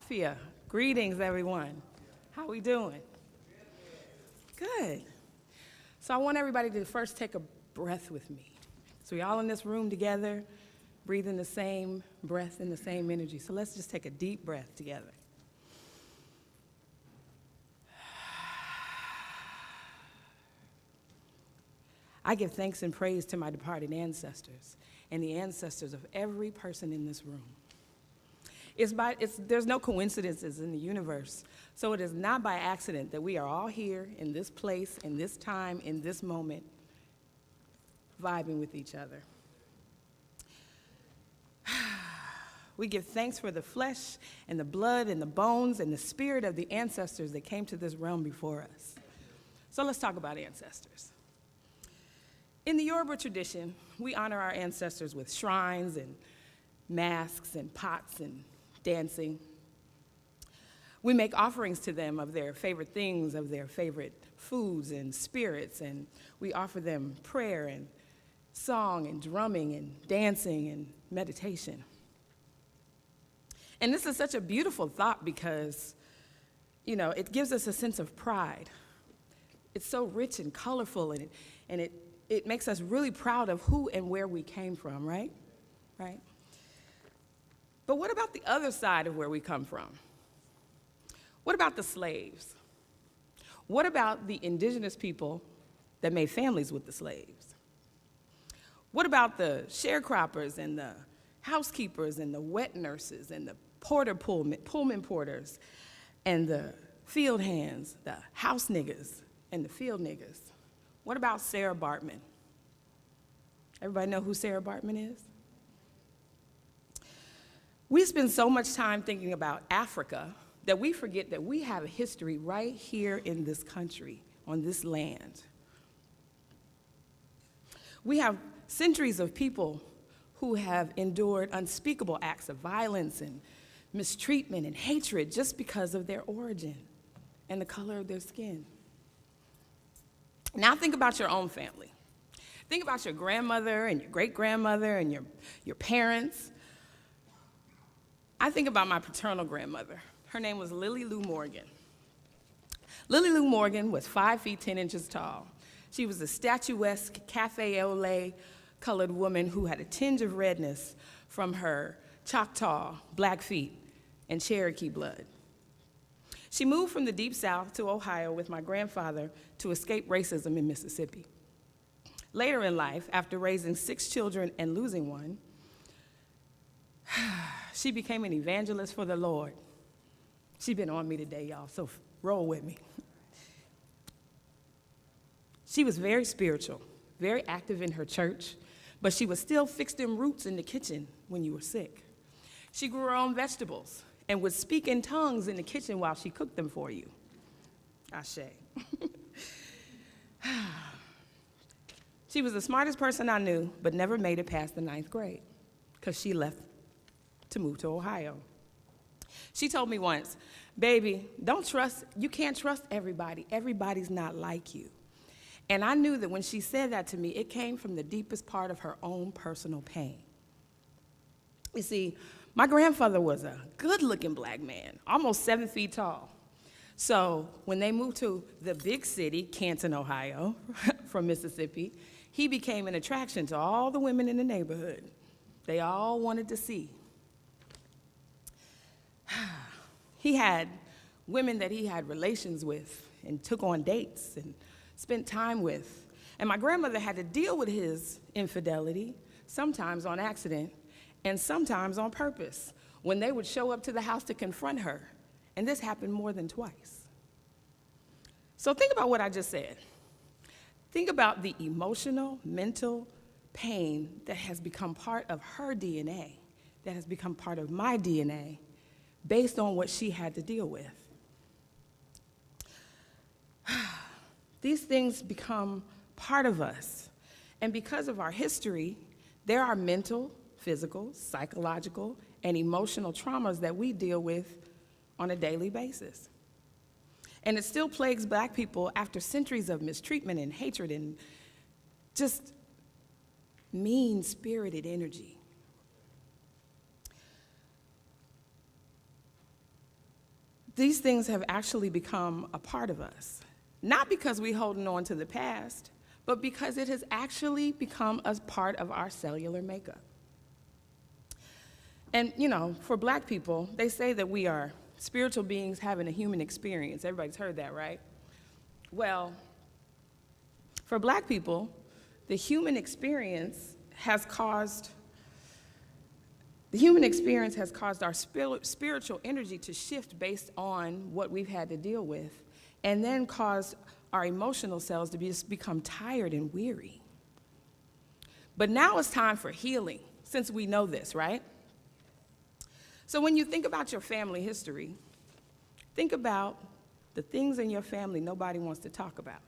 Afia. Greetings, everyone. How we doing? Good. So I want everybody to first take a breath with me. So we're all in this room together, breathing the same breath and the same energy. So let's just take a deep breath together. I give thanks and praise to my departed ancestors and the ancestors of every person in this room. There's no coincidences in the universe, so it is not by accident that we are all here in this place, in this time, in this moment, vibing with each other. We give thanks for the flesh and the blood and the bones and the spirit of the ancestors that came to this realm before us. So let's talk about ancestors. In the Yoruba tradition, we honor our ancestors with shrines and masks and pots and dancing. We make offerings to them of their favorite things, of their favorite foods and spirits, and we offer them prayer and song and drumming and dancing and meditation. And this is such a beautiful thought because, it gives us a sense of pride. It's so rich and colorful, and it makes us really proud of who and where we came from, right? Right? But what about the other side of where we come from? What about the slaves? What about the indigenous people that made families with the slaves? What about the sharecroppers and the housekeepers and the wet nurses and the Pullman porters and the field hands, the house niggas and the field niggas? What about Sarah Bartman? Everybody know who Sarah Bartman is? We spend so much time thinking about Africa that we forget that we have a history right here in this country, on this land. We have centuries of people who have endured unspeakable acts of violence and mistreatment and hatred just because of their origin and the color of their skin. Now think about your own family. Think about your grandmother and your great-grandmother and your parents. I think about my paternal grandmother. Her name was Lily Lou Morgan. Lily Lou Morgan was 5 feet 10 inches tall. She was a statuesque, cafe au lait colored woman who had a tinge of redness from her Choctaw, Blackfeet, and Cherokee blood. She moved from the Deep South to Ohio with my grandfather to escape racism in Mississippi. Later in life, after raising 6 children and losing one, she became an evangelist for the Lord. She's been on me today, y'all, so roll with me. She was very spiritual, very active in her church, but she was still fixed them roots in the kitchen when you were sick. She grew her own vegetables and would speak in tongues in the kitchen while she cooked them for you. Ashe. She was the smartest person I knew, but never made it past the 9th grade because she left to move to Ohio. She told me once, baby, you can't trust everybody. Everybody's not like you. And I knew that when she said that to me, it came from the deepest part of her own personal pain. You see, my grandfather was a good-looking black man, almost 7 feet tall. So when they moved to the big city, Canton, Ohio, from Mississippi, he became an attraction to all the women in the neighborhood. They all wanted to see. He had women that he had relations with and took on dates and spent time with. And my grandmother had to deal with his infidelity, sometimes on accident and sometimes on purpose, when they would show up to the house to confront her. And this happened more than twice. So think about what I just said. Think about the emotional, mental pain that has become part of her DNA, that has become part of my DNA, based on what she had to deal with. These things become part of us. And because of our history, there are mental, physical, psychological, and emotional traumas that we deal with on a daily basis. And it still plagues Black people after centuries of mistreatment and hatred and just mean-spirited energy. these things have actually become a part of us. Not because we're holding on to the past, but because it has actually become a part of our cellular makeup. And, for Black people, they say that we are spiritual beings having a human experience. Everybody's heard that, right? Well, for Black people, the human experience has caused our spiritual energy to shift based on what we've had to deal with, and then caused our emotional selves to become tired and weary. But now it's time for healing, since we know this, right? So when you think about your family history, think about the things in your family nobody wants to talk about.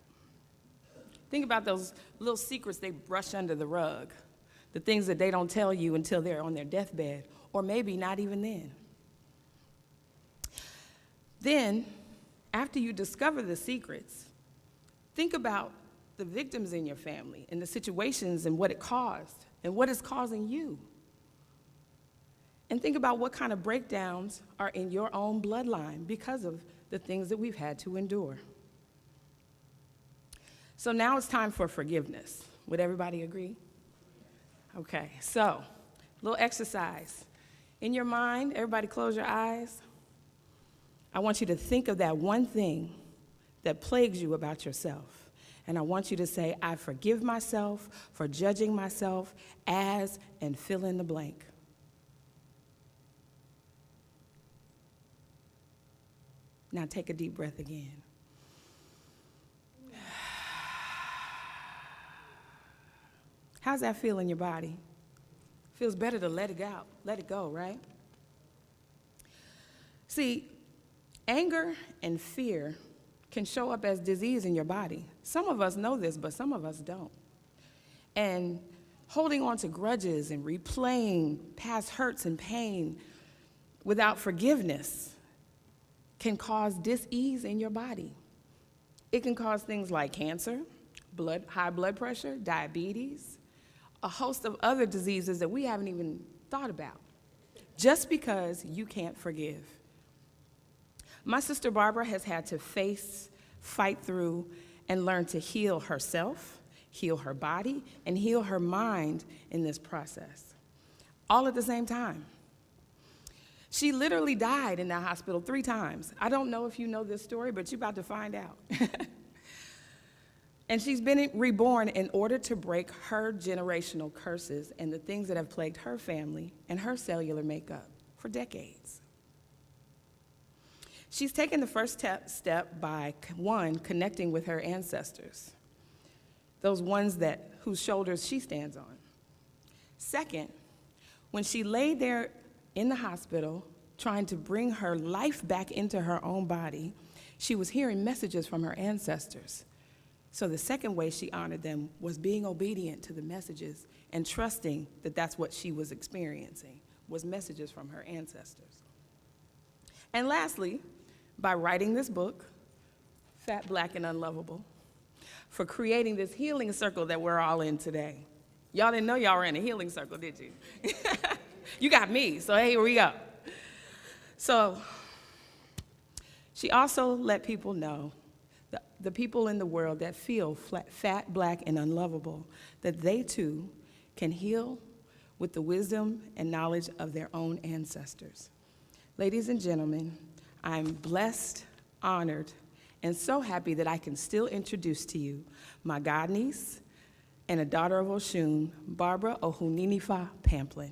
Think about those little secrets they brush under the rug, the things that they don't tell you until they're on their deathbed, or maybe not even then. Then, after you discover the secrets, think about the victims in your family and the situations and what it caused and what is causing you. And think about what kind of breakdowns are in your own bloodline because of the things that we've had to endure. So now it's time for forgiveness. Would everybody agree? Okay, so a little exercise. In your mind, everybody close your eyes. I want you to think of that one thing that plagues you about yourself. And I want you to say, I forgive myself for judging myself as, and fill in the blank. Now take a deep breath again. How's that feel in your body? Feels better to let it go, right? See, anger and fear can show up as disease in your body. Some of us know this, but some of us don't. And holding on to grudges and replaying past hurts and pain without forgiveness can cause dis-ease in your body. It can cause things like cancer, high blood pressure, diabetes, a host of other diseases that we haven't even thought about, just because you can't forgive. My sister Barbara has had to fight through, and learn to heal herself, heal her body, and heal her mind in this process, all at the same time. She literally died in that hospital 3 times. I don't know if you know this story, but you're about to find out. And she's been reborn in order to break her generational curses and the things that have plagued her family and her cellular makeup for decades. She's taken the first step by, 1, connecting with her ancestors, those ones whose shoulders she stands on. 2nd, when she laid there in the hospital trying to bring her life back into her own body, she was hearing messages from her ancestors. So the 2nd way she honored them was being obedient to the messages and trusting that that's what she was experiencing, was messages from her ancestors. And lastly, by writing this book, Fat, Black, and Unlovable, for creating this healing circle that we're all in today. Y'all didn't know y'all were in a healing circle, did you? You got me, so hey, here we go. So she also let people know, the people in the world that feel fat, black, and unlovable, that they too can heal with the wisdom and knowledge of their own ancestors. Ladies and gentlemen, I'm blessed, honored, and so happy that I can still introduce to you my godniece and a daughter of Oshun, Barbara Ohuninifa Pamplin.